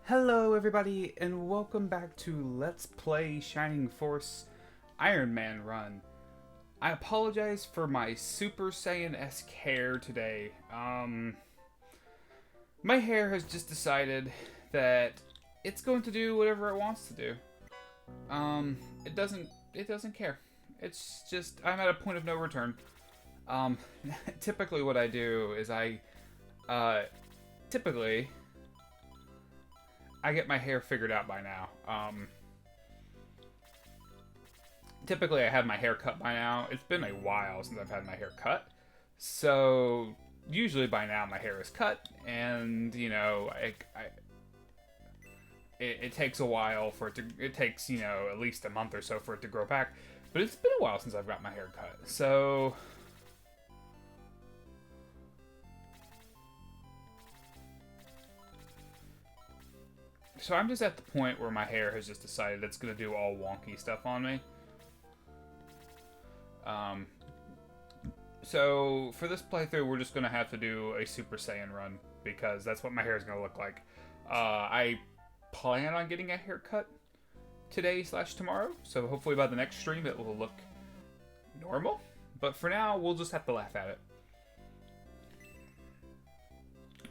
Hello everybody and welcome back to Let's Play Shining Force Ironman run. I apologize for my Super Saiyan-esque hair today. My hair has just decided that it's going to do whatever it wants to do. It doesn't care. It's just, I'm at a point of no return. Um, typically what I do is typically I get my hair figured out by now. Typically I have my hair cut by now. It's been a while since I've had my hair cut. So, usually by now my hair is cut, and, you know, it takes a while for it to, it takes, you know, at least a month or so for it to grow back. But it's been a while since I've got my hair cut. So, I'm just at the point where my hair has just decided it's going to do all wonky stuff on me. So for this playthrough, we're just going to have to do a Super Saiyan run, because that's what my hair is going to look like. I plan on getting a haircut today/tomorrow, so hopefully by the next stream it will look normal. But for now, we'll just have to laugh at it.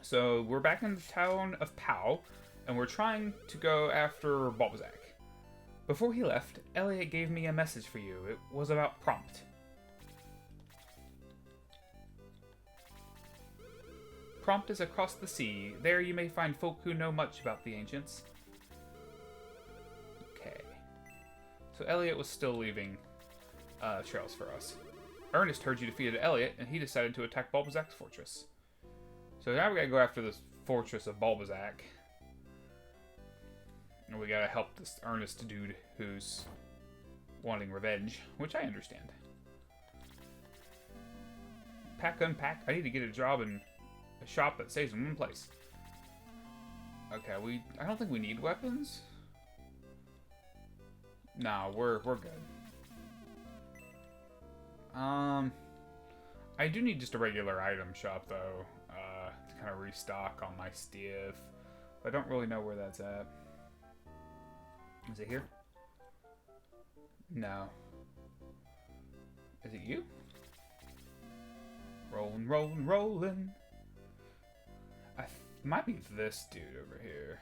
So we're back in the town of Pau, and we're trying to go after Balbazak. Before he left, Elliot gave me a message for you. It was about Prompt. Prompt is across the sea. There you may find folk who know much about the ancients. Okay. So Elliot was still leaving trails for us. Earnest heard you defeated Elliot, and he decided to attack Balbazak's fortress. So now we gotta go after this fortress of Balbazak. And we gotta help this Earnest dude who's wanting revenge, which I understand. Pack, unpack. I need to get a job in a shop that stays in one place. Okay, I don't think we need weapons. Nah, we're good. I do need just a regular item shop though, to kind of restock on my stuff. I don't really know where that's at. Is it here? No. Is it you? Rolling, rolling, rolling. Might be this dude over here.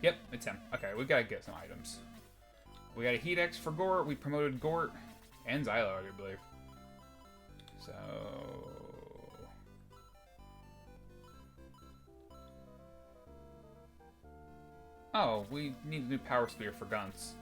Yep, it's him. Okay, we gotta get some items. We got a Heat X for Gort. We promoted Gort and Xylo, I believe. So... oh, we need a new Power Spear for guns.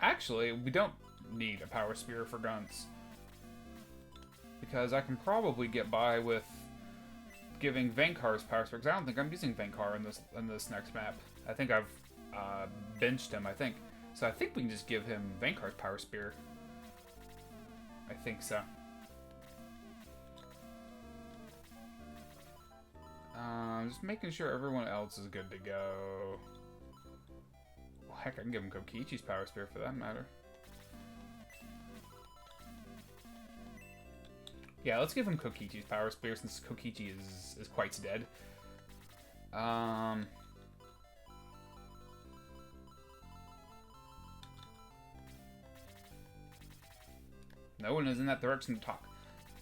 Actually, we don't need a Power Spear for guns, because I can probably get by with giving Vankar's Power Spear, because I don't think I'm using Vankar in this next map. I think I've benched him, I think. So I think we can just give him Vankar's Power Spear. I think so. Just making sure everyone else is good to go. Well, heck, I can give him Kokichi's Power Spear for that matter. Yeah, let's give him Kokichi's Power Spear since Kokichi is quite dead. No one is in that direction to talk.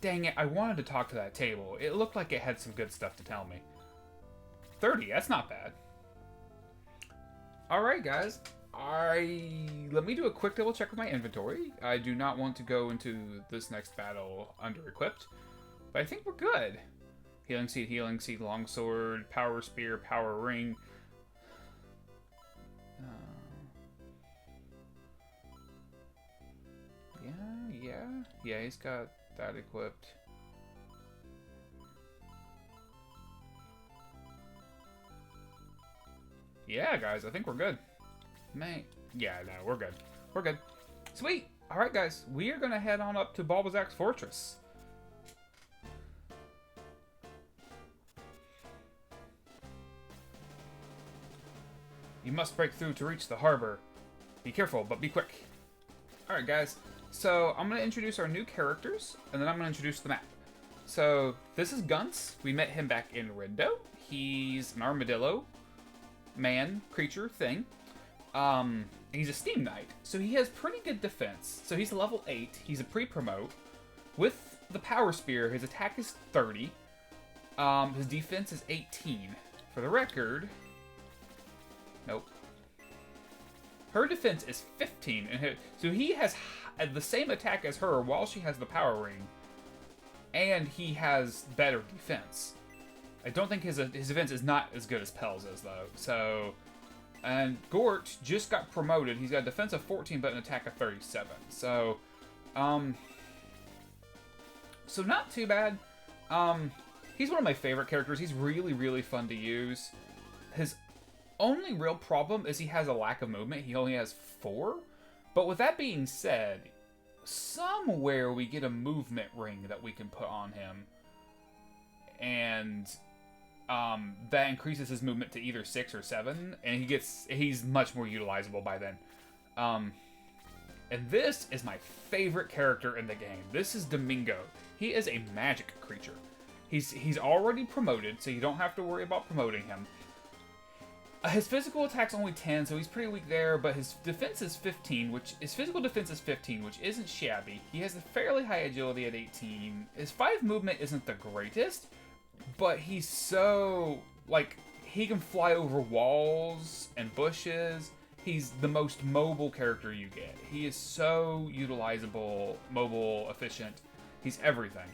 Dang it, I wanted to talk to that table. It looked like it had some good stuff to tell me. 30, that's not bad. Alright, guys. Let me do a quick double check of my inventory. I do not want to go into this next battle under-equipped, but I think we're good. Healing Seed, Longsword, Power Spear, Power Ring. Yeah, he's got that equipped. Yeah, guys, I think we're good. Yeah, no, we're good. We're good. Sweet! Alright, guys, we are going to head on up to Balbazak's fortress. You must break through to reach the harbor. Be careful, but be quick. Alright, guys. So, I'm going to introduce our new characters, and then I'm going to introduce the map. So, this is Gunts. We met him back in Rindo. He's an armadillo man, creature, thing. He's a Steam Knight, so he has pretty good defense. So he's level 8. He's a pre-promote. With the Power Spear, his attack is 30. His defense is 18. For the record... Nope. Her defense is 15. So he has the same attack as her while she has the Power Ring. And he has better defense. I don't think his defense is not as good as Pel's is, though. So... And Gort just got promoted. He's got a defense of 14, but an attack of 37. So, so not too bad. He's one of my favorite characters. He's really, really fun to use. His only real problem is he has a lack of movement. He only has 4. But with that being said, somewhere we get a movement ring that we can put on him. And... that increases his movement to either 6 or 7, and he's much more utilizable by then. And this is my favorite character in the game. This is Domingo. He is a magic creature. He's already promoted, so you don't have to worry about promoting him. His physical attack's only 10, so he's pretty weak there, but his defense is 15, his physical defense is 15, which isn't shabby. He has a fairly high agility at 18. His 5 movement isn't the greatest, but he's so, like, he can fly over walls and bushes. He's the most mobile character you get. He is so utilizable, mobile, efficient. He's everything.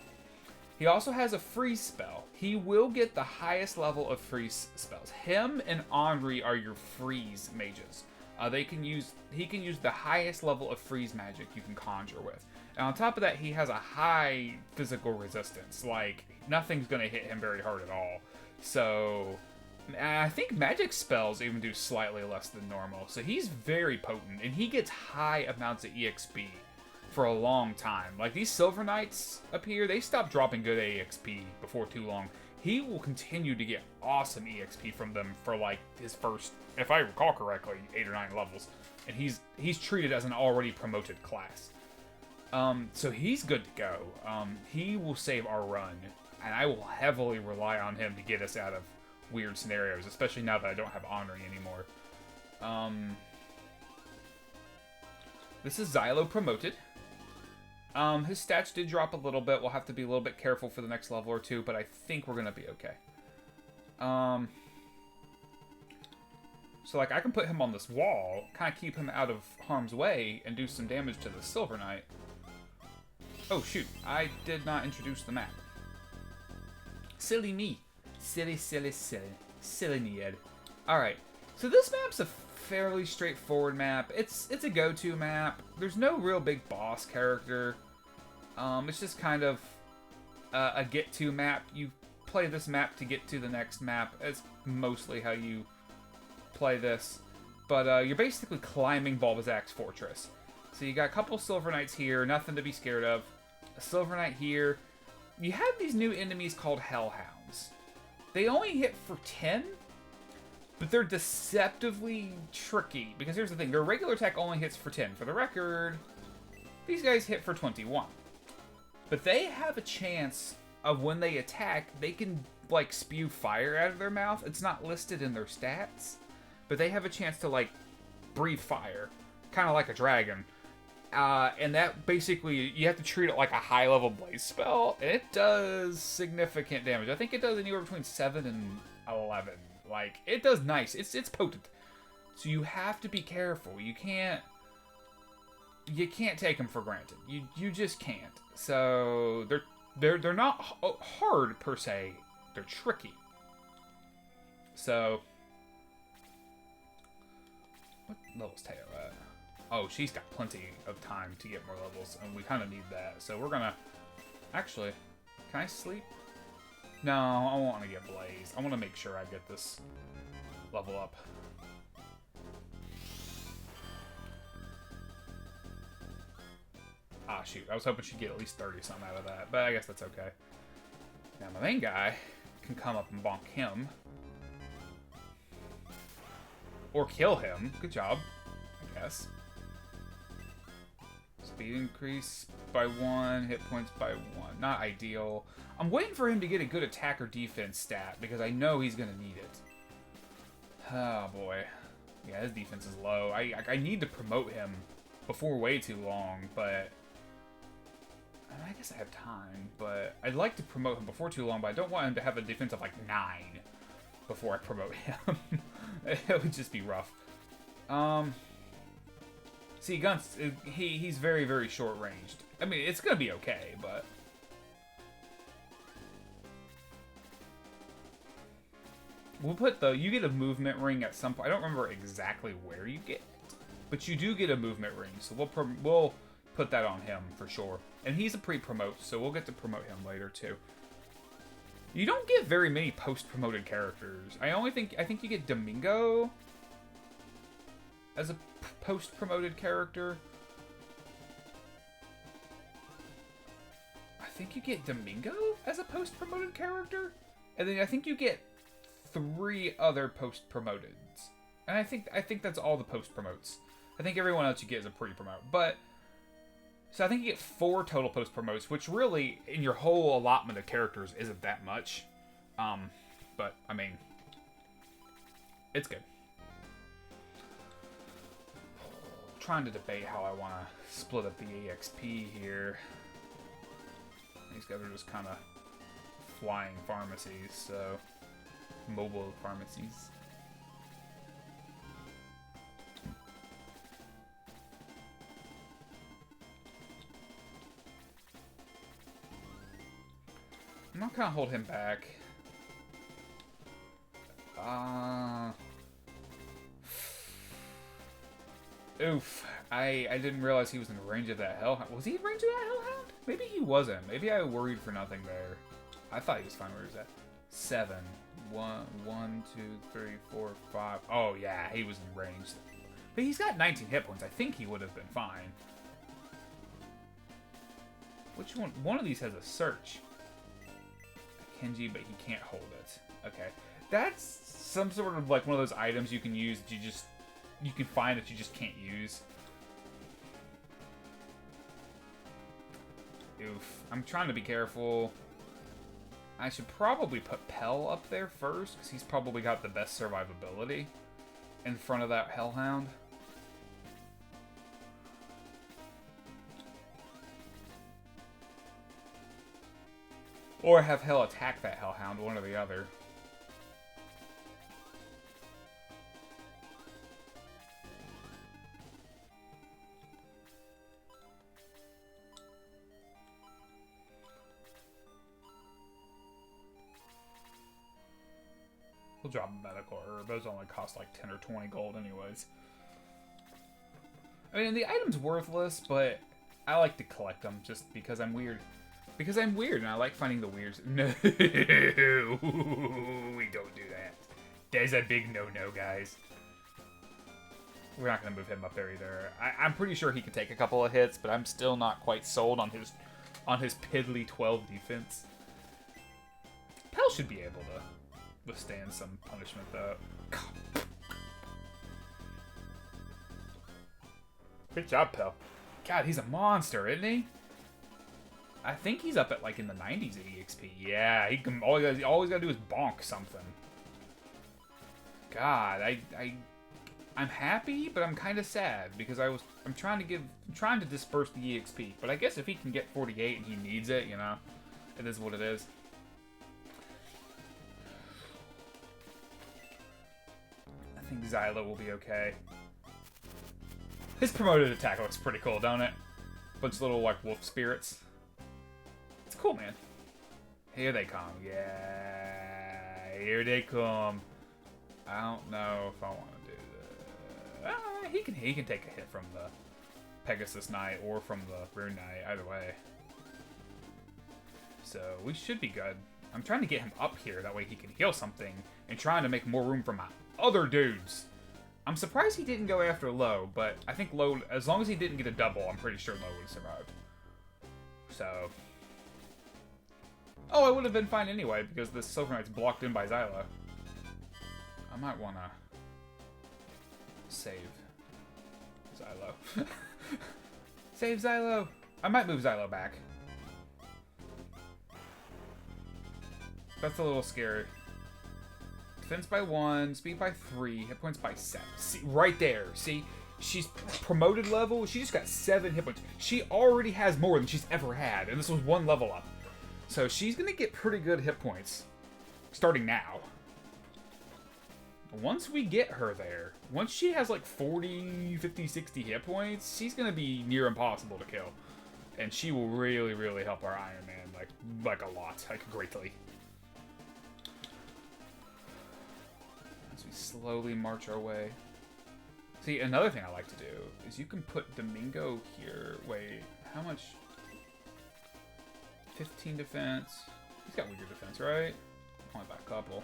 He also has a freeze spell. He will get the highest level of freeze spells. Him and Henri are your freeze mages. He can use the highest level of freeze magic you can conjure with. And on top of that, he has a high physical resistance. Like, nothing's going to hit him very hard at all. So, I think magic spells even do slightly less than normal. So he's very potent, and he gets high amounts of EXP for a long time. Like, these Silver Knights up here, they stop dropping good EXP before too long. He will continue to get awesome EXP from them for, like, his first, if I recall correctly, 8 or 9 levels. And he's treated as an already promoted class. So he's good to go. He will save our run, and I will heavily rely on him to get us out of weird scenarios, especially now that I don't have Henri anymore. This is Xylo promoted. His stats did drop a little bit. We'll have to be a little bit careful for the next level or two, but I think we're gonna be okay. So, like, I can put him on this wall, kind of keep him out of harm's way, and do some damage to the Silver Knight. Oh, shoot. I did not introduce the map. Silly me. Silly, silly, silly. Silly me, Ed. Alright. So this map's a fairly straightforward map. It's a go-to map. There's no real big boss character. It's just kind of a get-to map. You play this map to get to the next map. It's mostly how you play this. But you're basically climbing Balbazak's fortress. So you got a couple Silver Knights here, nothing to be scared of. A Silver Knight here. You have these new enemies called Hellhounds. They only hit for 10, but they're deceptively tricky. Because here's the thing, their regular attack only hits for 10. For the record, these guys hit for 21. But they have a chance of when they attack, they can, like, spew fire out of their mouth. It's not listed in their stats, but they have a chance to, like, breathe fire. Kind of like a dragon. And that basically, you have to treat it like a high-level blaze spell, and it does significant damage. I think it does anywhere between 7 and 11. Like, it does nice. It's potent. So you have to be careful. You can't take them for granted. You just can't. So they're not hard per se. They're tricky. So what level's Teo at? Oh, she's got plenty of time to get more levels, and we kind of need that. So we're gonna... Actually, can I sleep? No, I want to get Blaze. I want to make sure I get this level up. Ah, shoot. I was hoping she'd get at least 30-something out of that, but I guess that's okay. Now, my main guy can come up and bonk him. Or kill him. Good job, I guess. Speed increase by 1, hit points by 1. Not ideal. I'm waiting for him to get a good attack or defense stat, because I know he's going to need it. Oh, boy. Yeah, his defense is low. I need to promote him before way too long, but... I guess I have time, but I'd like to promote him before too long, but I don't want him to have a defense of, like, 9 before I promote him. It would just be rough. See, Guns, he's very, very short-ranged. I mean, it's gonna be okay, but... We'll put the... You get a movement ring at some point. I don't remember exactly where you get it, but you do get a movement ring, so we'll put that on him for sure. And he's a pre-promote, so we'll get to promote him later, too. You don't get very many post-promoted characters. I think you get Domingo as a post-promoted character. I think you get Domingo as a post-promoted character, and then I think you get 3 other post-promoteds. And I think that's all the post-promotes. I think everyone else you get is a pre-promote, but so I think you get 4 total post-promotes, which really, in your whole allotment of characters, isn't that much. But, I mean, it's good. Trying to debate how I want to split up the EXP here. These guys are just kind of flying pharmacies, so mobile pharmacies. I'm not gonna hold him back. Oof. I didn't realize he was in range of that hellhound. Was he in range of that hellhound? Maybe he wasn't. Maybe I worried for nothing there. I thought he was fine. Where is that? 7. 1, 2, 3, 4, 5. Oh, yeah, he was in range. But he's got 19 hit points. I think he would have been fine. Which one? One of these has a search. Kenji, but he can't hold it. Okay. That's some sort of like one of those items you can use that you can find that you just can't use. Oof. I'm trying to be careful. I should probably put Pell up there first, because he's probably got the best survivability in front of that hellhound. Or have Hell attack that hellhound, one or the other. We'll drop a medical herb. Those only cost like 10 or 20 gold anyways. I mean, the item's worthless, but I like to collect them just because I'm weird. Because I'm weird and I like finding the weirds. No, we don't do that. There's a big no-no, guys. We're not going to move him up there either. I'm pretty sure he can take a couple of hits, but I'm still not quite sold on his piddly 12 defense. Pell should be able to withstand some punishment, though. Good job, Pell. God, he's a monster, isn't he? I think he's up at, like, in the 90s at EXP. Yeah, he can, all he's gotta do is bonk something. God, I'm happy, but I'm kind of sad, because I'm trying to disperse the EXP. But I guess if he can get 48 and he needs it, you know, it is what it is. I think Xylo will be okay. His promoted attack looks pretty cool, don't it? Bunch of little, like, wolf spirits. It's cool, man. Here they come. Yeah, here they come. I don't know if I want to do that. He can take a hit from the Pegasus Knight or from the Rune Knight, either way. So we should be good. I'm trying to get him up here, that way he can heal something, and trying to make more room for my other dudes. I'm surprised he didn't go after Low, but I think Low, as long as he didn't get a double, I'm pretty sure Low would have survived. So... Oh, I would have been fine anyway, because the Silver Knight's blocked in by Xylo. I might want to save Xylo. Save Xylo! I might move Xylo back. That's a little scary. Defense by 1, speed by 3, hit points by 7. See, right there. See? She's promoted level. She just got 7 hit points. She already has more than she's ever had, and this was 1 level up. So she's going to get pretty good hit points starting now. Once we get her there, once she has like 40, 50, 60 hit points, she's going to be near impossible to kill. And she will really, really help our Iron Man, like a lot, like greatly. As we slowly march our way. See, another thing I like to do is you can put Domingo here. Wait, how much? 15 defense. He's got weaker defense, right? Only by a couple.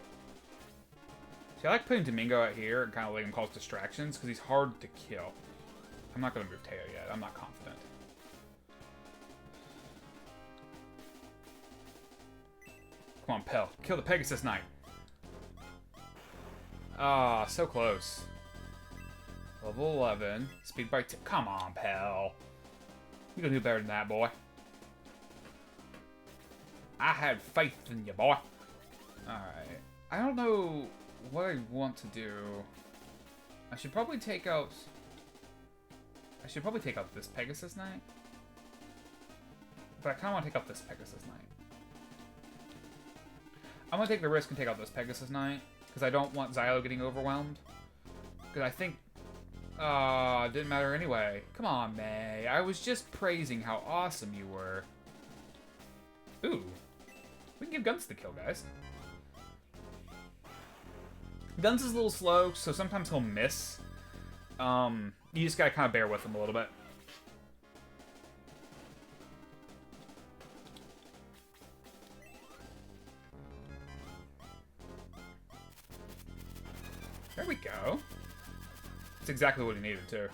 See, I like putting Domingo out here and kind of letting him cause distractions because he's hard to kill. I'm not going to move Teo yet. I'm not confident. Come on, Pell. Kill the Pegasus Knight. Ah, so close. Level 11. Speed by 10. Come on, Pell. You can do better than that, boy. I had faith in you, boy. Alright. I don't know what I want to do. I should probably take out... this Pegasus Knight. But I kind of want to take out this Pegasus Knight. I'm going to take the risk and take out this Pegasus Knight. Because I don't want Xylo getting overwhelmed. Because I think... it didn't matter anyway. Come on, May. I was just praising how awesome you were. Ooh. We can give Guns the kill, guys. Guns is a little slow, so sometimes he'll miss. You just gotta kind of bear with him a little bit. There we go. That's exactly what he needed, too.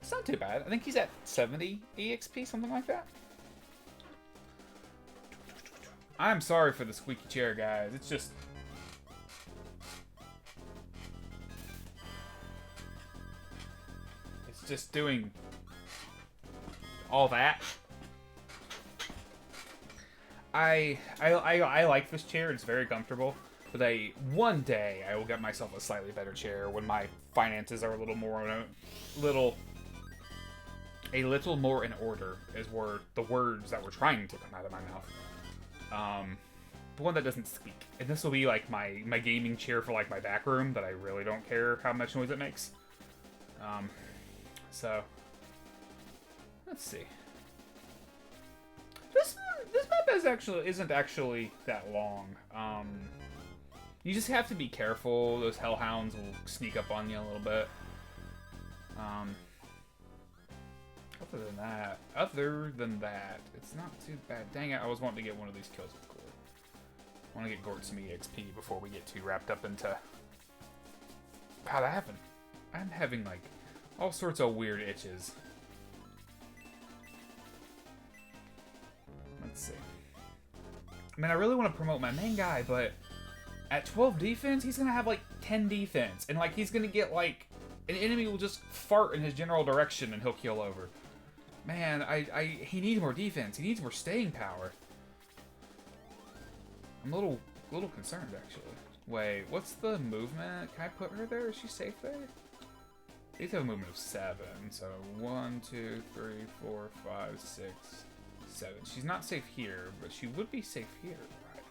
It's not too bad. I think he's at 70 EXP, something like that. I'm sorry for the squeaky chair, guys. It's just... it's just doing... all that. I like this chair. It's very comfortable. But one day I will get myself a slightly better chair when my finances are a little more in order, were the words that were trying to come out of my mouth. The one that doesn't squeak. And this will be like my gaming chair for like my back room that I really don't care how much noise it makes. So let's see. This map isn't actually that long. You just have to be careful. Those hellhounds will sneak up on you a little bit. Other than that, it's not too bad. Dang it, I was wanting to get one of these kills with Gort. I want to get Gort some EXP before we get too wrapped up into... God, I'm having like all sorts of weird itches. Let's see. I mean, I really want to promote my main guy, but at 12 defense, he's going to have like 10 defense. And like, he's going to get like, an enemy will just fart in his general direction and he'll keel over. Man, he needs more defense. He needs more staying power. I'm a little concerned, actually. Wait, what's the movement? Can I put her there? Is she safe there? These have a movement of 7. So 1, 2, 3, 4, 5, 6, 7. She's not safe here, but she would be safe here.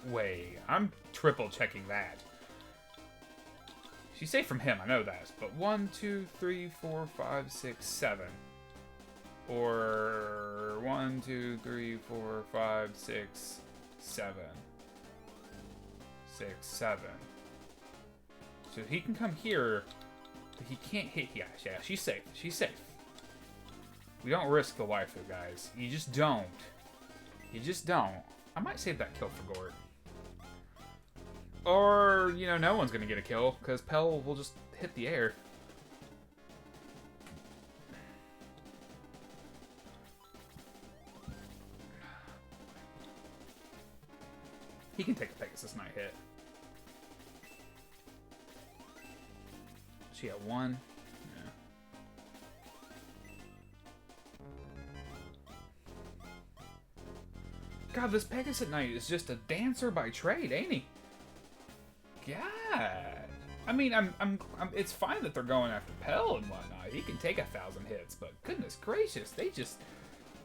Right. Wait, I'm triple checking that. She's safe from him, I know that. But 1, 2, 3, 4, 5, 6, 7. Or 1, 2, 3, 4, 5, 6, 7. 6, 7. So he can come here, but he can't hit. Yeah, she's safe. She's safe. We don't risk the waifu, guys. You just don't. You just don't. I might save that kill for Gort. Or, you know, no one's going to get a kill, because Pell will just hit the air. He can take a Pegasus Knight hit. She at 1? Yeah. God, this Pegasus Knight is just a dancer by trade, ain't he? God. I mean, it's fine that they're going after Pell and whatnot. He can take 1,000 hits, but goodness gracious, they just...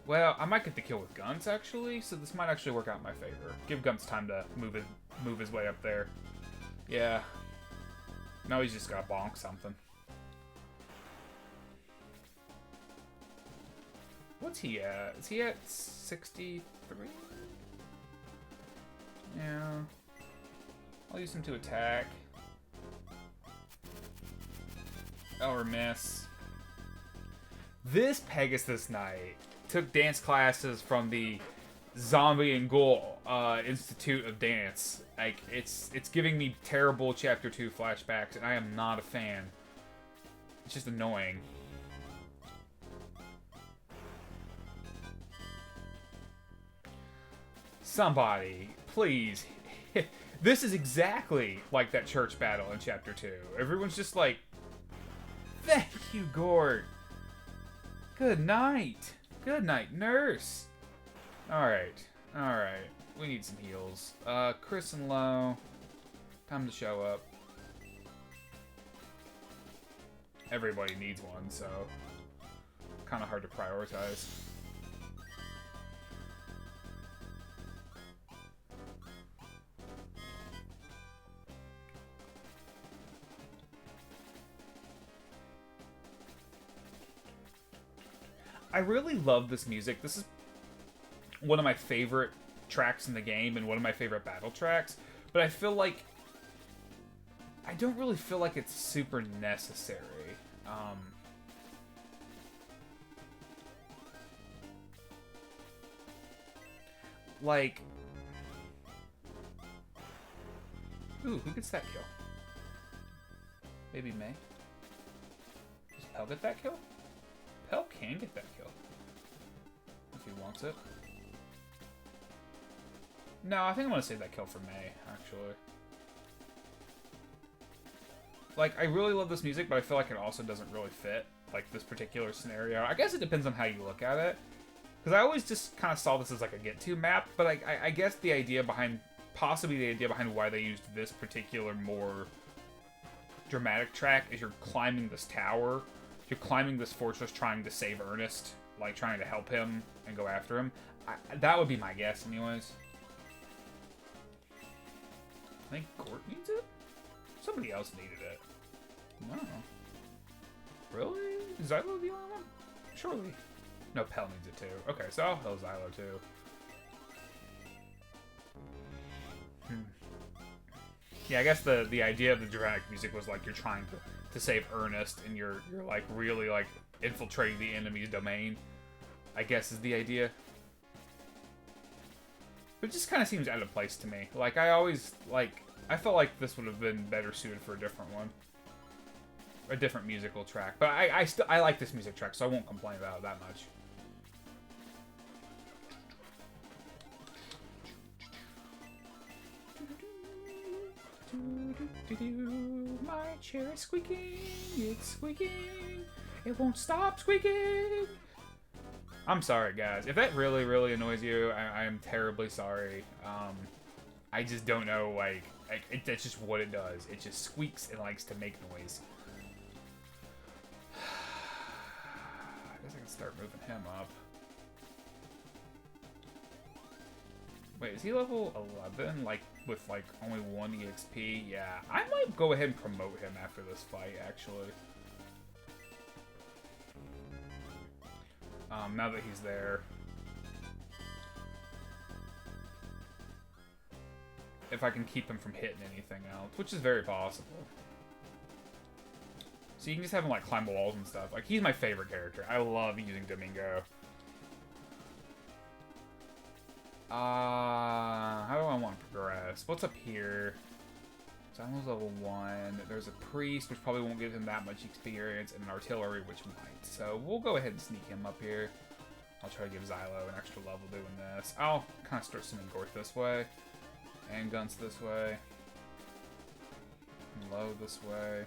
Well, I might get the kill with Guns, actually, so this might actually work out in my favor. Give Guns time to move his way up there. Yeah. No, he's just gotta bonk something. What's he at? Is he at 63? Yeah. I'll use him to attack. Or miss. This Pegasus Knight took dance classes from the Zombie and Ghoul Institute of Dance. Like, it's giving me terrible Chapter 2 flashbacks, and I am not a fan. It's just annoying. Somebody, please. This is exactly like that church battle in Chapter 2. Everyone's just like, thank you, Gord. Good night. Good night, nurse. Alright. Alright. We need some heals. Chris and Low. Time to show up. Everybody needs one, so kind of hard to prioritize. I really love this music. This is one of my favorite tracks in the game and one of my favorite battle tracks, but I feel like I don't really feel like it's super necessary. Like, ooh, who gets that kill? Maybe May? Does Pell get that kill? Pell can get that kill. If he wants it. No, I think I'm gonna save that kill for May, actually. Like, I really love this music, but I feel like it also doesn't really fit, like, this particular scenario. I guess it depends on how you look at it. Because I always just kind of saw this as, like, a get-to map, but I guess the idea behind, possibly the idea behind why they used this particular more dramatic track is you're climbing this tower. You're climbing this fortress trying to save Earnest, like, trying to help him and go after him. That would be my guess, anyways. I think Gort needs it? Somebody else needed it. No. Really? Is Xylo the only one? Surely. No, Pell needs it too. Okay, so I'll heal Xylo too. Yeah, I guess the idea of the dramatic music was like you're trying to save Earnest and you're like really like infiltrating the enemy's domain, I guess is the idea. But it just kind of seems out of place to me. Like, I felt like this would have been better suited for a different one. A different musical track. But I like this music track, so I won't complain about it that much. My chair is squeaking, it's squeaking, it won't stop squeaking. I'm sorry, guys. If that really, really annoys you, I am terribly sorry. I just don't know, like, that's just what it does. It just squeaks and likes to make noise. I guess I can start moving him up. Wait, is he level 11? Like, with, like, only 1 EXP? Yeah, I might go ahead and promote him after this fight, actually. Now that he's there. If I can keep him from hitting anything else, which is very possible. So you can just have him, like, climb walls and stuff. Like, he's my favorite character. I love using Domingo. How do I want to progress? What's up here? So I'm level 1. There's a priest, which probably won't give him that much experience, and an artillery, which might. So we'll go ahead and sneak him up here. I'll try to give Xylo an extra level doing this. I'll kind of start sending Gort this way. And Guns this way. And Low this way.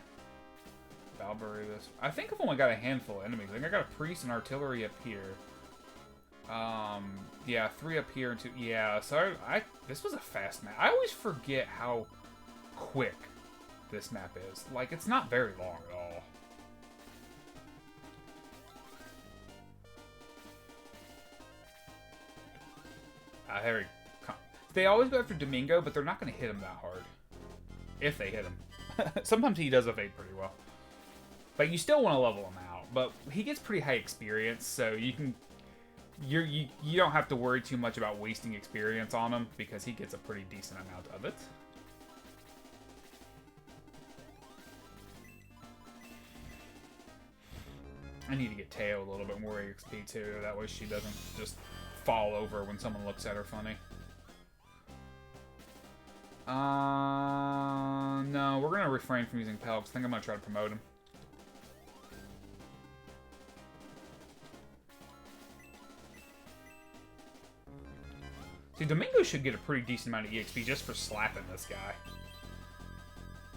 cavalry this. I think I've only got a handful of enemies. I think I got a priest and artillery up here. Yeah, 3 up here and 2. Yeah, so this was a fast map. I always forget how quick this map is. Like, it's not very long at all. Here we come. They always go after Domingo, but they're not going to hit him that hard. If they hit him. Sometimes he does evade pretty well. But you still want to level him out. But he gets pretty high experience, so you can... You don't have to worry too much about wasting experience on him, because he gets a pretty decent amount of it. I need to get Teo a little bit more EXP too, that way she doesn't just fall over when someone looks at her funny. No, we're gonna refrain from using Pel, because I think I'm gonna try to promote him. See, Domingo should get a pretty decent amount of EXP just for slapping this guy.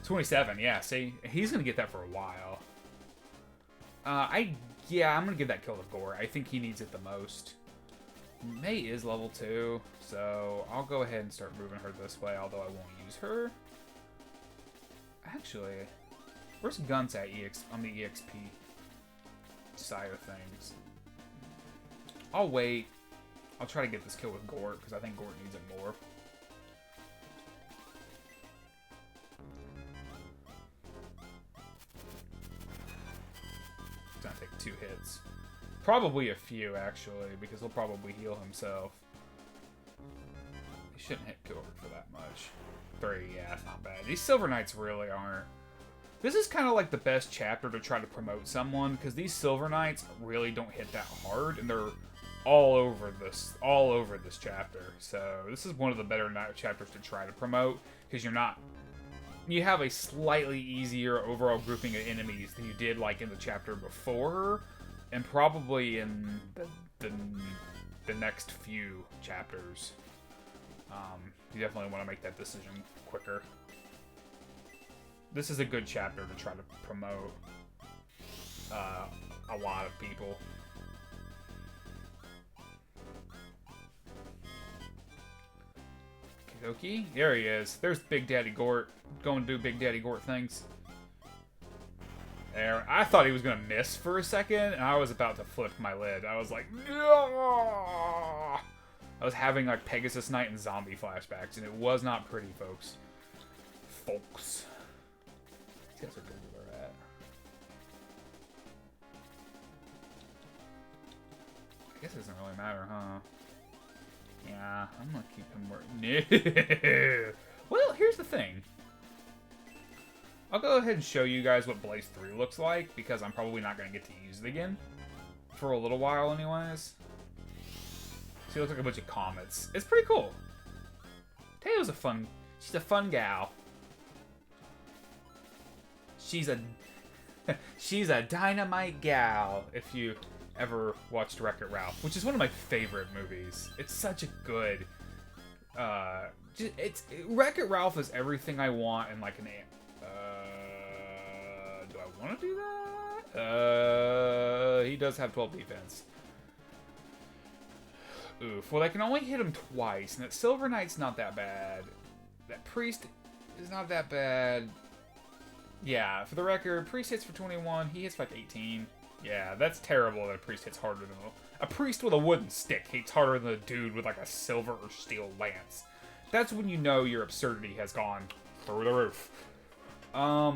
27, yeah, see? He's gonna get that for a while. Yeah, I'm gonna give that kill to Gore. I think he needs it the most. May is level 2, so I'll go ahead and start moving her this way, although I won't use her. Actually, where's Guns at on the EXP side of things? I'll wait. I'll try to get this kill with Gort, because I think Gort needs it more. It's gonna take 2 hits. Probably a few, actually, because he'll probably heal himself. He shouldn't hit Gort for that much. 3, yeah, it's not bad. These Silver Knights really aren't. This is kind of like the best chapter to try to promote someone, because these Silver Knights really don't hit that hard, and they're all over this chapter. So this is one of the better chapters to try to promote, because you have a slightly easier overall grouping of enemies than you did like in the chapter before, and probably in the next few chapters. You definitely want to make that decision quicker. This is a good chapter to try to promote a lot of people. Okie, there he is. There's Big Daddy Gort. Going to do Big Daddy Gort things. There. I thought he was going to miss for a second, and I was about to flip my lid. I was like, no! I was having like Pegasus Night and zombie flashbacks, and it was not pretty, folks. These guys are good where they're at. I guess it doesn't really matter, huh? Yeah, I'm gonna keep him where... No! Well, here's the thing. I'll go ahead and show you guys what Blaze 3 looks like, because I'm probably not gonna get to use it again. For a little while, anyways. See, it looks like a bunch of comets. It's pretty cool. Teo's she's a fun gal. She's a dynamite gal, if you ever watched Wreck-It Ralph, which is one of my favorite movies. It's such a good, Wreck-It Ralph is everything I want in like an, do I want to do that? He does have 12 defense. Oof, well I can only hit him twice, and that Silver Knight's not that bad. That Priest is not that bad. Yeah, for the record, Priest hits for 21, he hits for like 18. Yeah, that's terrible that a priest hits harder than a priest with a wooden stick hits harder than a dude with like a silver or steel lance. That's when you know your absurdity has gone through the roof. I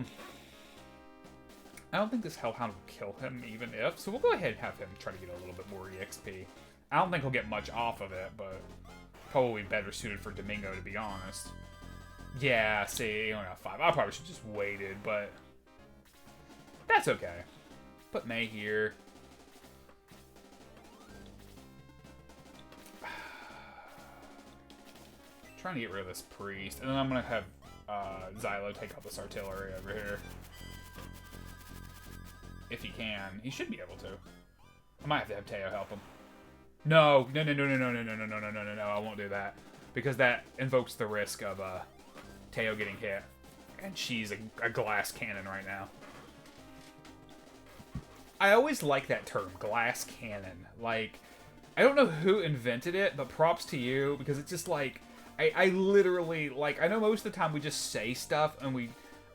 don't think this Hellhound will kill him, even if. So we'll go ahead and have him try to get a little bit more EXP. I don't think he'll get much off of it, but probably better suited for Domingo, to be honest. Yeah, see, he only got 5. I probably should just waited, but that's okay. Put May here. Trying to get rid of this priest, and then I'm gonna have Xylo take out this artillery over here. If he can, he should be able to. I might have Teo help him. No, no, no, no, no, no, no, no, no, no, no, no, no, no! I won't do that because that invokes the risk of Teo getting hit, and she's a glass cannon right now. I always like that term, glass cannon. Like, I don't know who invented it, but props to you, because it's just like, I literally, like, I know most of the time we just say stuff, and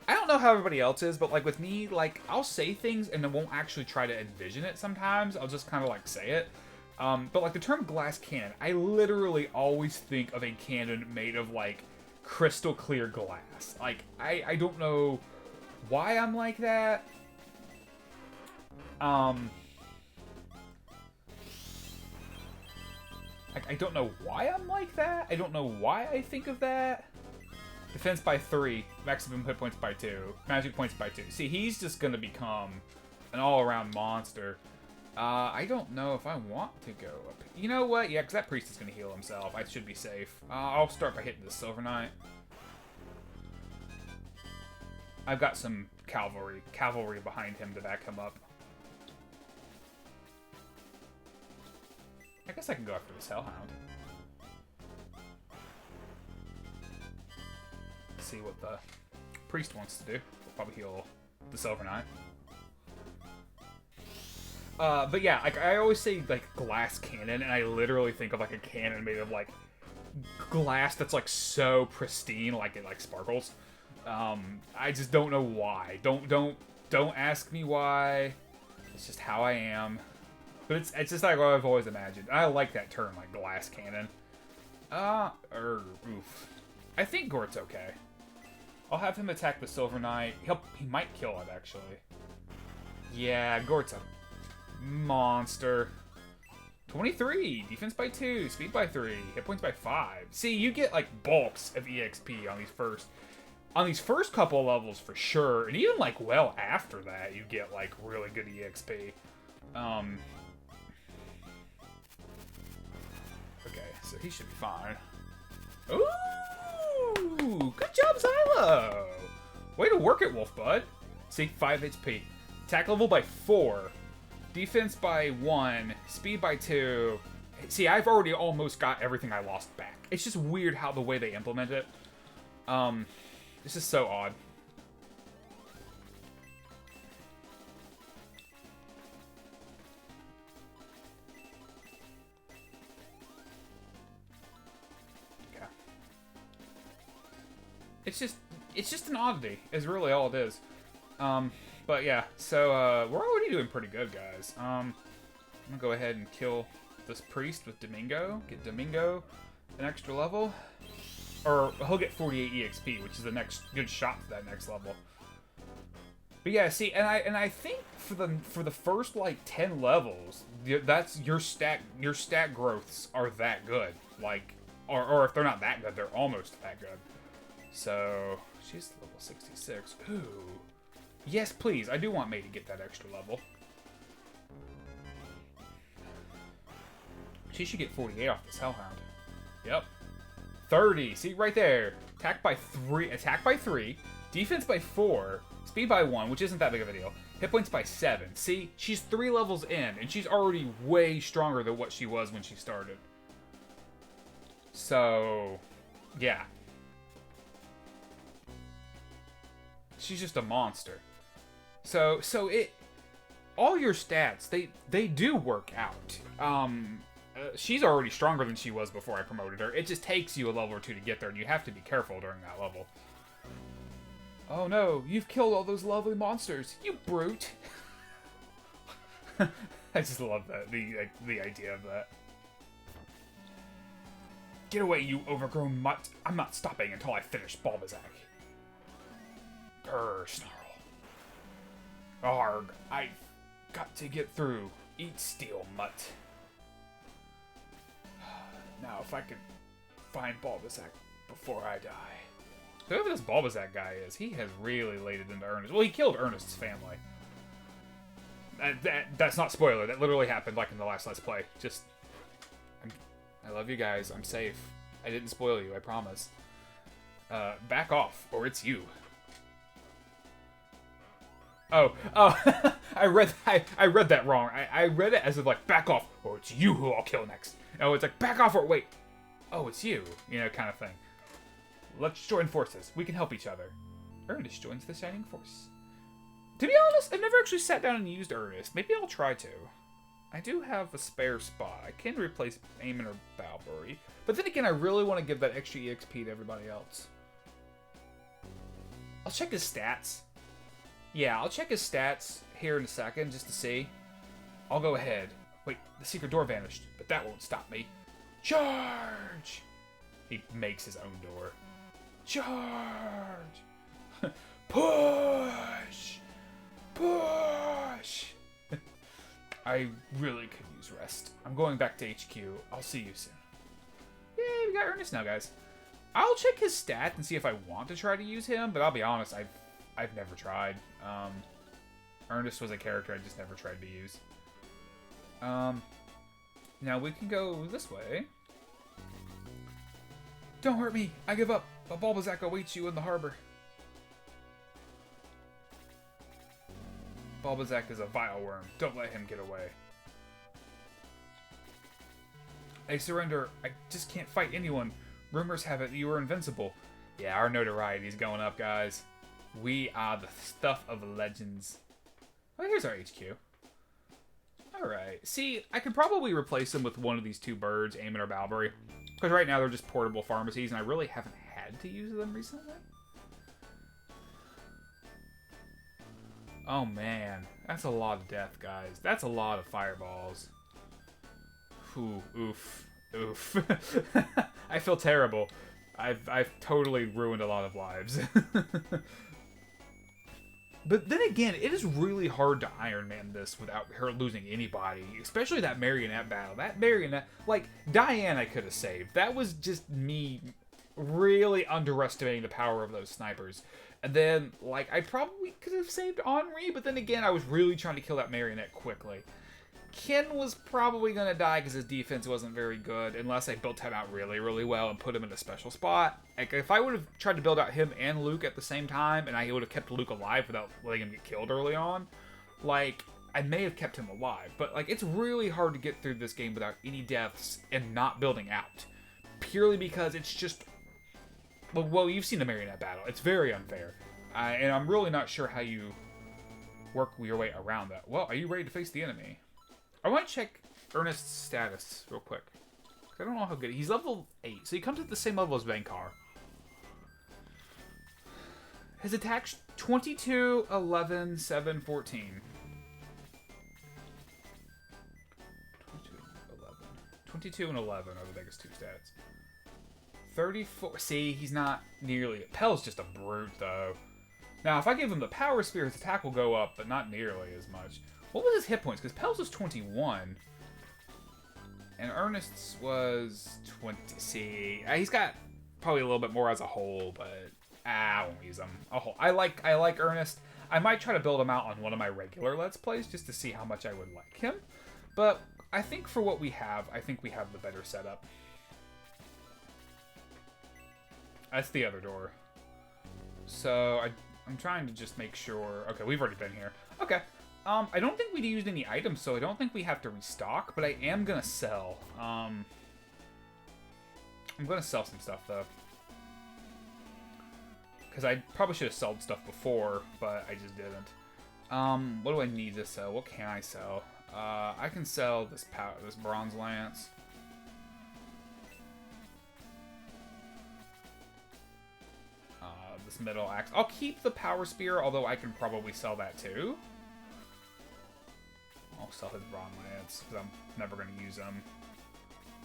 I don't know how everybody else is, but, like, with me, like, I'll say things, and I won't actually try to envision it sometimes. I'll just kind of, like, say it. But, like, the term glass cannon, I literally always think of a cannon made of, like, crystal clear glass. Like, I don't know why I'm like that. I don't know why I'm like that. I don't know why I think of that. Defense by 3. Maximum hit points by 2. Magic points by 2. See, he's just going to become an all-around monster. I don't know if I want to go up. You know what? Yeah, because that priest is going to heal himself. I should be safe. I'll start by hitting the Silver Knight. I've got some cavalry behind him to back him up. I guess I can go after this Hellhound. See what the priest wants to do. We'll probably heal the Silver Knight. But yeah, like, I always say, like, glass cannon, and I literally think of, like, a cannon made of, like, glass that's, like, so pristine, like, it, like, sparkles. I just don't know why. Don't ask me why. It's just how I am. But it's just like what I've always imagined. I like that term, like, glass cannon. Oof. I think Gort's okay. I'll have him attack the Silver Knight. He might kill it, actually. Yeah, Gort's a monster. 23, defense by 2, speed by 3, hit points by 5. See, you get, like, bulks of EXP on these first couple levels for sure, and even, like, well after that, you get, like, really good EXP. Okay, so he should be fine. Ooh, good job, Xylo! Way to work it, Wolf Bud. See, 5 HP. Attack level by 4. Defense by 1. Speed by 2. See, I've already almost got everything I lost back. It's just weird how the way they implement it. This is so odd. Okay. It's just an oddity, is really all it is. But yeah, so, we're already doing pretty good, guys. I'm gonna go ahead and kill this priest with Domingo. Get Domingo an extra level. Or he'll get 48 EXP, which is the next good shot to that next level. But yeah, see, and I think for the first, like, 10 levels, that's your stat growths are that good. Like, or if they're not that good, they're almost that good. So, she's level 66. Ooh. Yes, please. I do want May to get that extra level. She should get 48 off this Hellhound. Yep. 30. See, right there. Attack by 3. Defense by 4. Speed by 1, which isn't that big of a deal. Hit points by 7. See, she's 3 levels in, and she's already way stronger than what she was when she started. So, yeah. She's just a monster. So all your stats, they do work out. She's already stronger than she was before I promoted her. It just takes you a level or 2 to get there, and you have to be careful during that level. Oh no, you've killed all those lovely monsters, you brute! I just love that, the idea of that. Get away, you overgrown mutt! I'm not stopping until I finish Balbazak. Grr, snarl. Arg, I've got to get through. Eat steel, mutt. Now, if I could find Balbazak before I die. Whoever this Balbazak guy is, he has really laid it into Earnest. Well, he killed Earnest's family. That's not spoiler. That literally happened like in the last Let's Play. Just, I love you guys. I'm safe. I didn't spoil you, I promise. Back off, or it's you. Oh, I read that wrong. I read it as if like, back off, or it's you who I'll kill next. Oh, it's like, back off, or wait. Oh, it's you. You know, kind of thing. Let's join forces. We can help each other. Ernest joins the Shining Force. To be honest, I've never actually sat down and used Earnest. Maybe I'll try to. I do have a spare spot. I can replace Eamon or Balbury. But then again, I really want to give that extra EXP to everybody else. I'll check his stats. Yeah, I'll check his stats here in a second just to see. I'll go ahead. Wait, the secret door vanished, but that won't stop me. Charge! He makes his own door. Charge! Push! Push! I really could use rest. I'm going back to HQ. I'll see you soon. Yay, we got Earnest now, guys. I'll check his stat and see if I want to try to use him, but I'll be honest, I've never tried. Earnest was a character I just never tried to use. Now we can go this way. Don't hurt me. I give up. A Balbazak awaits you in the harbor. Balbazak is a vile worm. Don't let him get away. I surrender. I just can't fight anyone. Rumors have it you are invincible. Yeah, our notoriety's going up, guys. We are the stuff of legends. Oh, here's our HQ. Alright. See, I could probably replace them with one of these two birds, Eamon or Balbury. Because right now they're just portable pharmacies, and I really haven't had to use them recently. Oh man, that's a lot of death, guys. That's a lot of fireballs. Ooh, oof, oof. I feel terrible. I've totally ruined a lot of lives. But then again, it is really hard to Ironman this without her losing anybody, especially that marionette battle. That marionette, like, Diane I could have saved. That was just me really underestimating the power of those snipers. And then, like, I probably could have saved Henri, but then again, I was really trying to kill that marionette quickly. Ken was probably going to die because his defense wasn't very good, unless I built him out really, really well and put him in a special spot. Like, if I would have tried to build out him and Luke at the same time, and I would have kept Luke alive without letting him get killed early on, like, I may have kept him alive. But, like, it's really hard to get through this game without any deaths and not building out. Purely because it's just... Well, you've seen the marionette battle. It's very unfair. And I'm really not sure how you work your way around that. Well, are you ready to face the enemy? I want to check Earnest's status real quick. I don't know how good... He's level 8, so he comes at the same level as Vankar. His attack's 22, 11, 7, 14. 22 and 11 are the biggest two stats. 34... See, he's not nearly... Pel's just a brute, though. Now, if I give him the Power Spear, his attack will go up, but not nearly as much. What was his hit points? Because Pel's was 21. And Earnest's was 20. See, he's got probably a little bit more as a whole, but I won't use him. I like Earnest. I might try to build him out on one of my regular Let's Plays just to see how much I would like him. But I think for what we have, I think we have the better setup. That's the other door. So I'm trying to just make sure. Okay, we've already been here. Okay. I don't think we used any items, so I don't think we have to restock, but I am gonna sell. I'm gonna sell some stuff, though. Because I probably should have sold stuff before, but I just didn't. What do I need to sell? What can I sell? I can sell this bronze lance. This middle axe. I'll keep the power spear, although I can probably sell that too. I'll sell his bronze lance, because I'm never going to use him.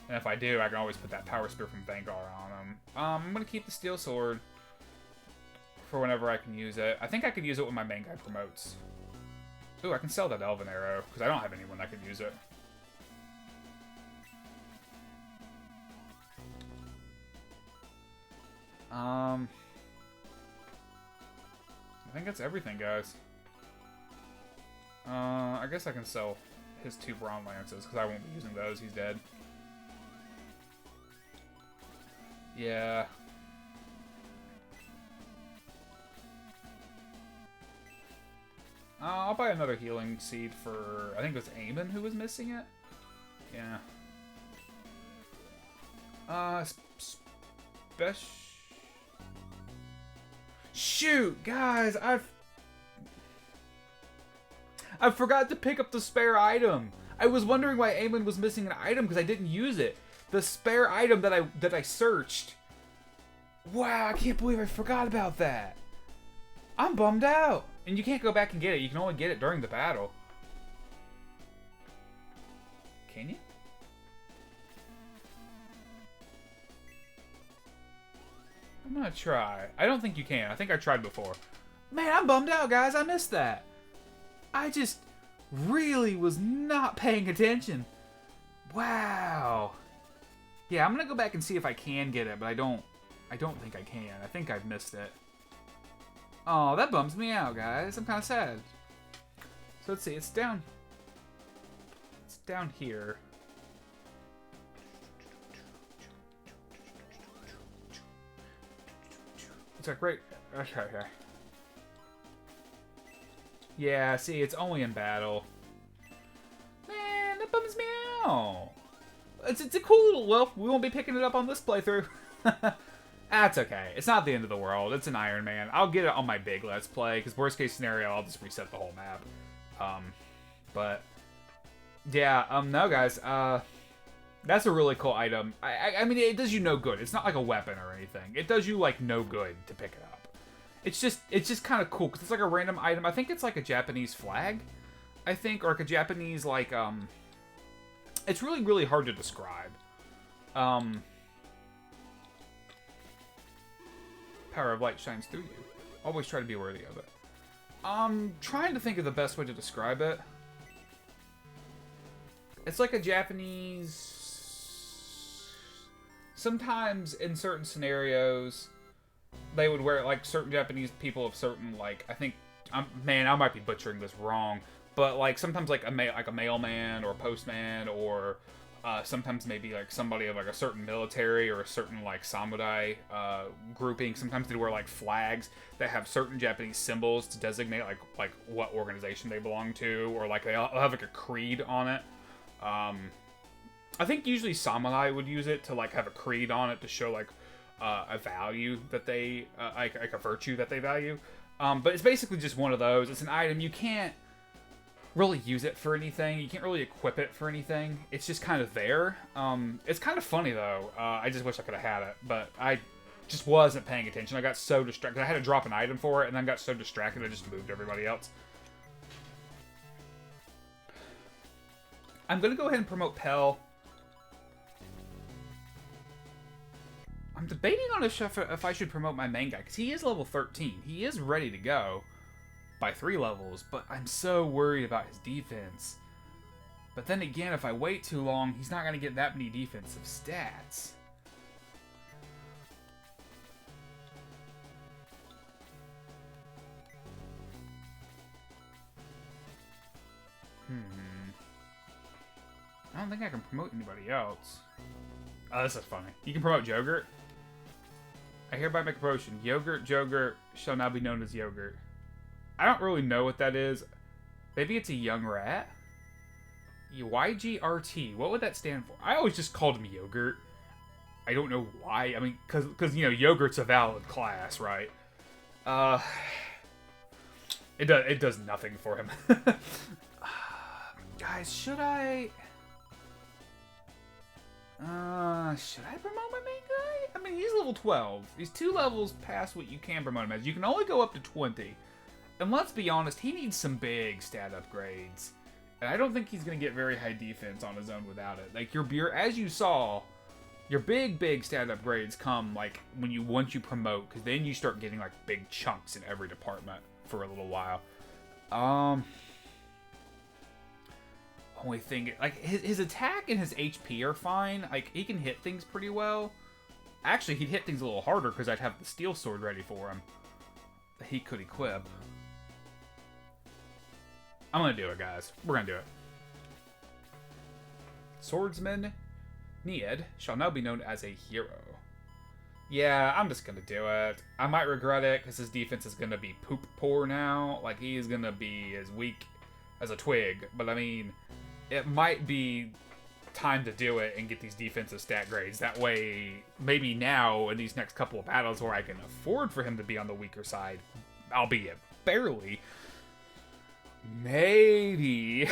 And if I do, I can always put that power spear from Vanguard on him. I'm going to keep the steel sword for whenever I can use it. I think I could use it when my main guy promotes. Ooh, I can sell that elven arrow, because I don't have anyone that could use it. I think that's everything, guys. I guess I can sell his 2 bronze lances, because I won't be using those. He's dead. Yeah. I'll buy another healing seed for... I think it was Eamon who was missing it? Yeah. Special... Shoot, guys, I forgot to pick up the spare item. I was wondering why Eamon was missing an item because I didn't use it. The spare item that I searched. Wow, I can't believe I forgot about that. I'm bummed out. And you can't go back and get it. You can only get it during the battle. Can you? I'm gonna try. I don't think you can. I think I tried before. Man, I'm bummed out, guys. I missed that. I just really was not paying attention. Wow. Yeah, I'm gonna go back and see if I can get it, but I don't think I can. I think I've missed it. Oh, that bums me out, guys. I'm kind of sad. So let's see. It's down here. It's like right. Okay. Yeah, see, it's only in battle. Man, that bums me out. It's a cool little wolf. We won't be picking it up on this playthrough. That's okay. It's not the end of the world. It's an Ironman. I'll get it on my big Let's Play, because worst case scenario, I'll just reset the whole map. But, yeah, no, guys, that's a really cool item. I mean, it does you no good. It's not like a weapon or anything. It does you, like, no good to pick it up. It's just kind of cool, because it's like a random item. I think it's like a Japanese flag, I think, or like a Japanese, like, it's really, really hard to describe. Power of light shines through you. Always try to be worthy of it. I'm trying to think of the best way to describe it. It's like a Japanese... Sometimes in certain scenarios, they would wear it, like, certain Japanese people of certain, like, I think... man, I might be butchering this wrong. But, like, sometimes, like, a mailman or a postman or... sometimes maybe like somebody of like a certain military or a certain like samurai grouping. Sometimes they wear like flags that have certain Japanese symbols to designate like what organization they belong to, or like they'll have like a creed on it. I think usually samurai would use it to like have a creed on it to show like a value that they like a virtue that they value. But it's basically just one of those. It's an item. You can't really use it for anything. You can't really equip it for anything. It's just kind of there. It's kind of funny though. I just wish I could have had it, but I just wasn't paying attention. I got so distracted. I had to drop an item for it, and then got so distracted I just moved everybody else. I'm gonna go ahead and promote Pell. I'm debating on if I should promote my main guy, because he is level 13. He is ready to go by 3 levels, but I'm so worried about his defense. But then again, if I wait too long, he's not going to get that many defensive stats. I don't think I can promote anybody else. Oh, this is funny. You can promote Yogurt. I hereby make a promotion. Yogurt shall now be known as Yogurt. I don't really know what that is. Maybe it's a young rat? YGRT. What would that stand for? I always just called him Yogurt. I don't know why. I mean, because you know, Yogurt's a valid class, right? It does nothing for him. Guys, should I promote my main guy? I mean, he's level 12. He's 2 levels past what you can promote him as. You can only go up to 20. And let's be honest, he needs some big stat upgrades. And I don't think he's going to get very high defense on his own without it. Like, as you saw, your big stat upgrades come, like, once you promote. Because then you start getting, like, big chunks in every department for a little while. Only thing, like, his attack and his HP are fine. Like, he can hit things pretty well. Actually, he'd hit things a little harder because I'd have the steel sword ready for him that he could equip. I'm gonna do it, guys. We're gonna do it. Swordsman Nied shall now be known as a hero. Yeah, I'm just gonna do it. I might regret it because his defense is gonna be poop poor now. Like, he is gonna be as weak as a twig. But I mean, it might be time to do it and get these defensive stat grades. That way, maybe now in these next couple of battles where I can afford for him to be on the weaker side, albeit barely, maybe,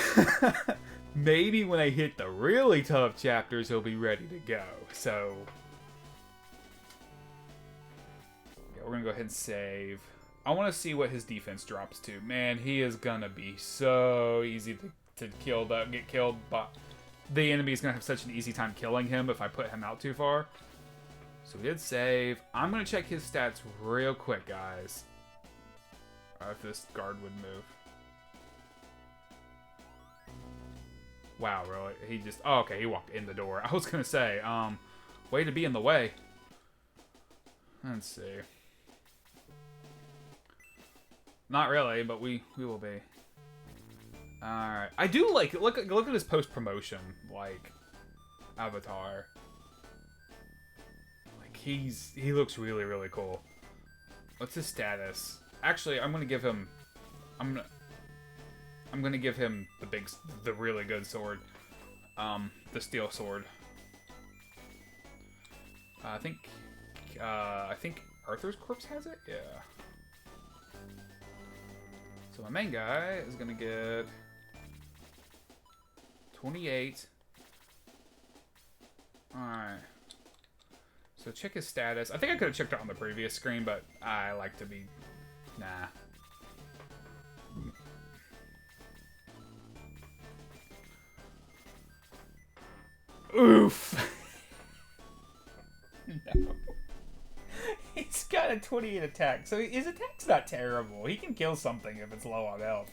maybe when I hit the really tough chapters, he'll be ready to go. So, yeah, we're gonna go ahead and save. I want to see what his defense drops to. Man, he is gonna be so easy to kill. Get killed, but the enemy is gonna have such an easy time killing him if I put him out too far. So we did save. I'm gonna check his stats real quick, guys. If this guard would move. Wow, really? He just... Oh, okay, he walked in the door. I was gonna say, way to be in the way. Let's see. Not really, but we will be. Alright. I do like... Look at his post-promotion, like, avatar. Like, he looks really, really cool. What's his status? Actually, I'm gonna give him... I'm gonna give him the really good sword. The steel sword. I think Arthur's corpse has it? Yeah. So my main guy is gonna get 28. Alright. So check his status. I think I could have checked it on the previous screen, but I like to be... Nah. Oof. No. He's got a 28 attack, so his attack's not terrible. He can kill something if it's low on health.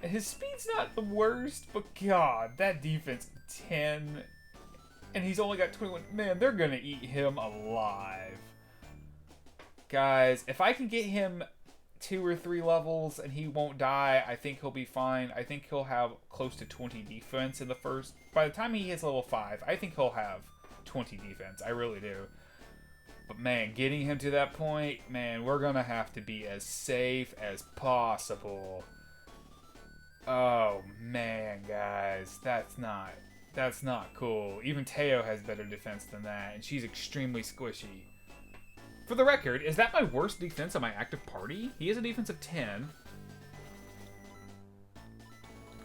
His speed's not the worst, but God, that defense 10, and he's only got 21. Man, they're gonna eat him alive. Guys, if I can get him 2 or 3 levels and he won't die, I think he'll be fine. I think he'll have close to 20 defense in the first... By the time he hits level 5, I think he'll have 20 defense. I really do. But man, getting him to that point, man, we're gonna have to be as safe as possible. Oh man, guys, that's not cool. Even Teo has better defense than that, and she's extremely squishy. For the record, is that my worst defense on my active party? He has a defense of 10.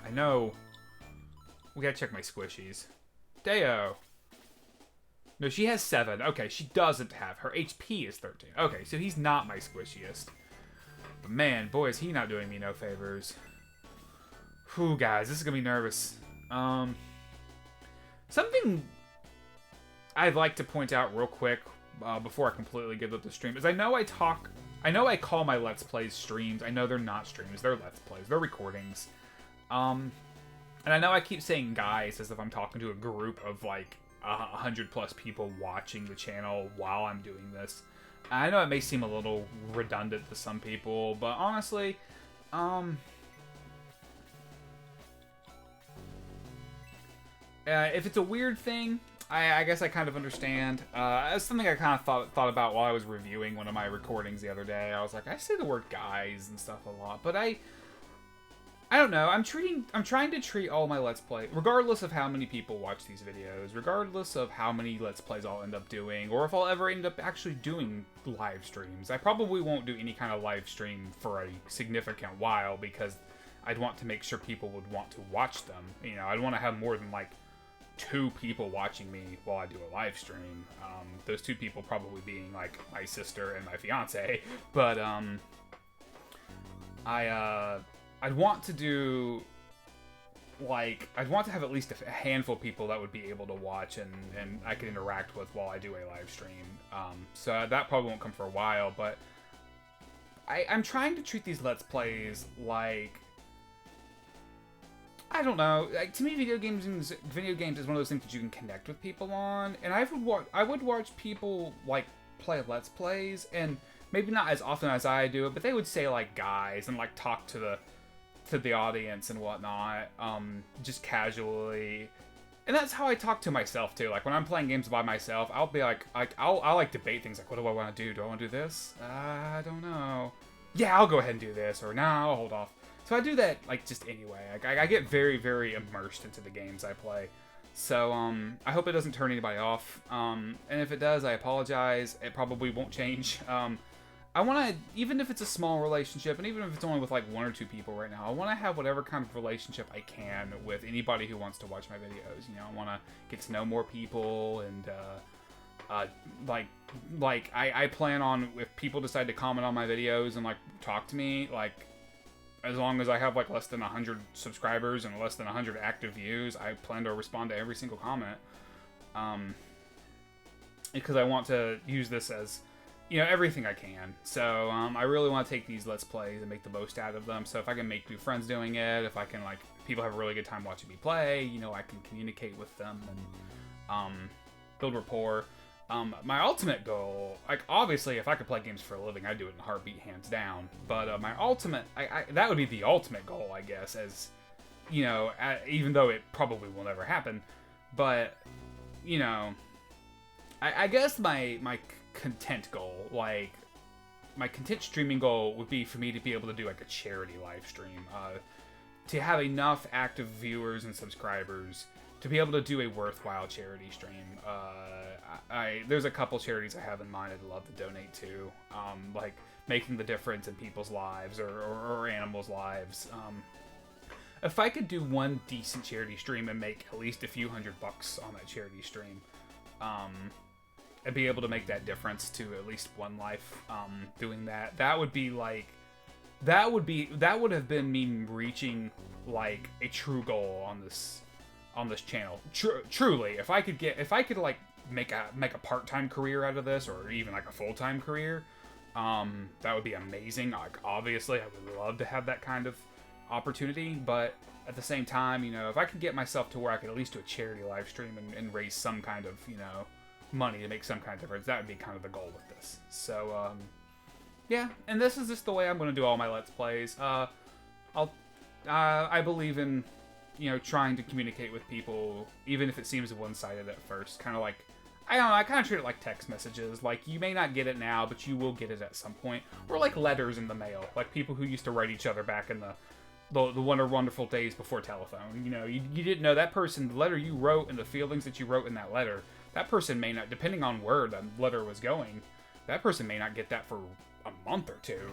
I know. We gotta check my squishies. Teo. No, she has 7. Okay, she doesn't have. Her HP is 13. Okay, so he's not my squishiest. But man, boy, is he not doing me no favors. Whew, guys, this is gonna be nervous. Something I'd like to point out real quick before I completely give up the stream is I know I call my Let's Plays streams. I know they're not streams. They're Let's Plays. They're recordings. And I know I keep saying guys as if I'm talking to a group of like 100+ people watching the channel while I'm doing this. I know it may seem a little redundant to some people, but honestly, if it's a weird thing, I guess I kind of understand. It's something I kind of thought about while I was reviewing one of my recordings the other day. I was like, I say the word guys and stuff a lot, but I don't know. I'm trying to treat all my Let's Play, regardless of how many people watch these videos, regardless of how many Let's Plays I'll end up doing, or if I'll ever end up actually doing live streams. I probably won't do any kind of live stream for a significant while because I'd want to make sure people would want to watch them. You know, I'd want to have more than like 2 people watching me while I do a live stream. Those 2 people probably being like my sister and my fiance. But I'd want to do, like, I'd want to have at least a handful of people that would be able to watch and I could interact with while I do a live stream. So that probably won't come for a while, but I'm trying to treat these Let's Plays like, I don't know, like, to me video games is one of those things that you can connect with people on, and I would watch people, like, play Let's Plays, and maybe not as often as I do it, but they would say, like, guys, and, like, talk to the audience and whatnot, just casually. And that's how I talk to myself too. Like when I'm playing games by myself, I'll be like I'll like debate things like, what do I want to do? Do I want to do this? I don't know. Yeah, I'll go ahead and do this, or no, I'll hold off. So I do that like just anyway. Like, I get very, very immersed into the games I play. So I hope it doesn't turn anybody off. And if it does, I apologize. It probably won't change. I want to, even if it's a small relationship, and even if it's only with like 1 or 2 people right now, I want to have whatever kind of relationship I can with anybody who wants to watch my videos. You know, I want to get to know more people, and I plan on, if people decide to comment on my videos and like talk to me, like as long as I have like less than 100 subscribers and less than 100 active views, I plan to respond to every single comment. Because I want to use this as, you know, everything I can. So I really want to take these Let's Plays and make the most out of them. So if I can make new friends doing it, if I can, like, people have a really good time watching me play, you know, I can communicate with them and build rapport. My ultimate goal, like, obviously, if I could play games for a living, I'd do it in a heartbeat, hands down. But my ultimate, that would be the ultimate goal, I guess, as, you know, even though it probably will never happen. But, you know, I guess my content goal, like, my content streaming goal would be for me to be able to do, like, a charity live stream. To have enough active viewers and subscribers to be able to do a worthwhile charity stream. There's a couple charities I have in mind I'd love to donate to, like making the difference in people's lives or animals' lives. If I could do one decent charity stream and make at least a few $100 on that charity stream, and be able to make that difference to at least one life, doing that, that would be like, that would have been me reaching like a true goal on this channel. Truly, if I could like make a part-time career out of this, or even like a full-time career, that would be amazing. Like, obviously, I would love to have that kind of opportunity, but at the same time, you know, if I could get myself to where I could at least do a charity live stream and raise some kind of, you know, money to make some kind of difference, that would be kind of the goal with this. So, yeah, and this is just the way I'm going to do all my Let's Plays. I believe in, you know, trying to communicate with people, even if it seems one-sided at first. Kind of like, I don't know, I kind of treat it like text messages. Like, you may not get it now, but you will get it at some point. Or like letters in the mail. Like people who used to write each other back in the wonderful days before telephone. You know, you didn't know that person, the letter you wrote and the feelings that you wrote in that letter, that person may not, depending on where the letter was going, that person may not get that for a month or two.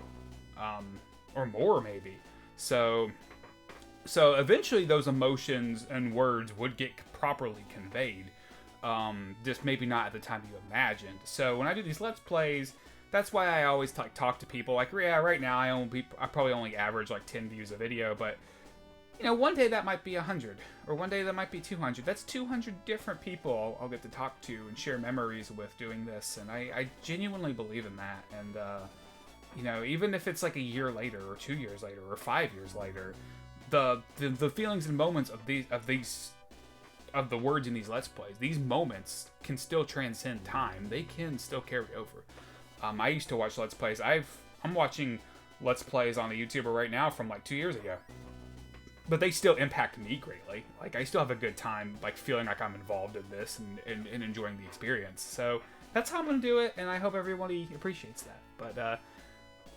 Or more, maybe. So eventually those emotions and words would get properly conveyed. Just maybe not at the time you imagined. So when I do these Let's Plays, that's why I always talk to people. Like, yeah, right now I probably only average like 10 views a video, but you know, one day that might be 100, or one day that might be 200. That's 200 different people I'll get to talk to and share memories with doing this, and I genuinely believe in that. And you know, even if it's like a year later, or 2 years later, or 5 years later, the feelings and moments of the words in these Let's Plays, these moments can still transcend time. They can still carry over. I used to watch Let's Plays. I'm watching Let's Plays on a YouTuber right now from like 2 years ago, but they still impact me greatly. Like, I still have a good time, like, feeling like I'm involved in this and enjoying the experience. So that's how I'm gonna do it, and I hope everybody appreciates that. But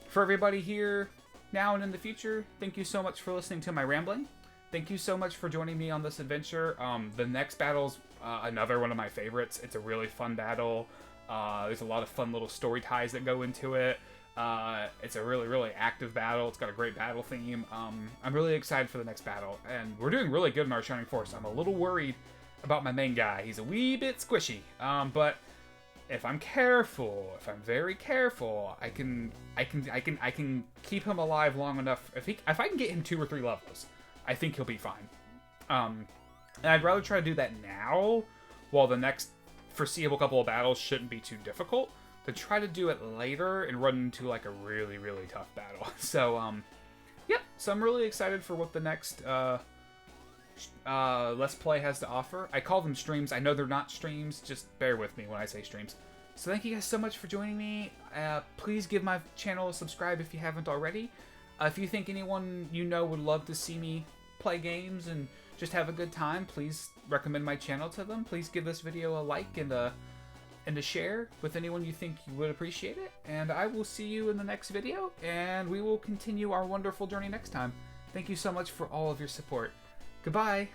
for everybody here now and in the future, thank you so much for listening to my rambling. Thank you so much for joining me on this adventure. The next battle's another one of my favorites. It's a really fun battle. There's a lot of fun little story ties that go into it. It's a really, really active battle. It's got a great battle theme. I'm really excited for the next battle, and we're doing really good in our Shining Force. I'm a little worried about my main guy. He's a wee bit squishy, but if I'm very careful, I can keep him alive long enough. If I can get him 2 or 3 levels, I think he'll be fine. And I'd rather try to do that now, while the next foreseeable couple of battles shouldn't be too difficult, to try to do it later and run into like a really, really tough battle. So, yep. So I'm really excited for what the next Let's Play has to offer. I call them streams. I know they're not streams. Just bear with me when I say streams. So thank you guys so much for joining me. Please give my channel a subscribe if you haven't already. If you think anyone you know would love to see me play games and just have a good time, please recommend my channel to them. Please give this video a like and a share with anyone you think would appreciate it. And I will see you in the next video, and we will continue our wonderful journey next time. Thank you so much for all of your support. Goodbye.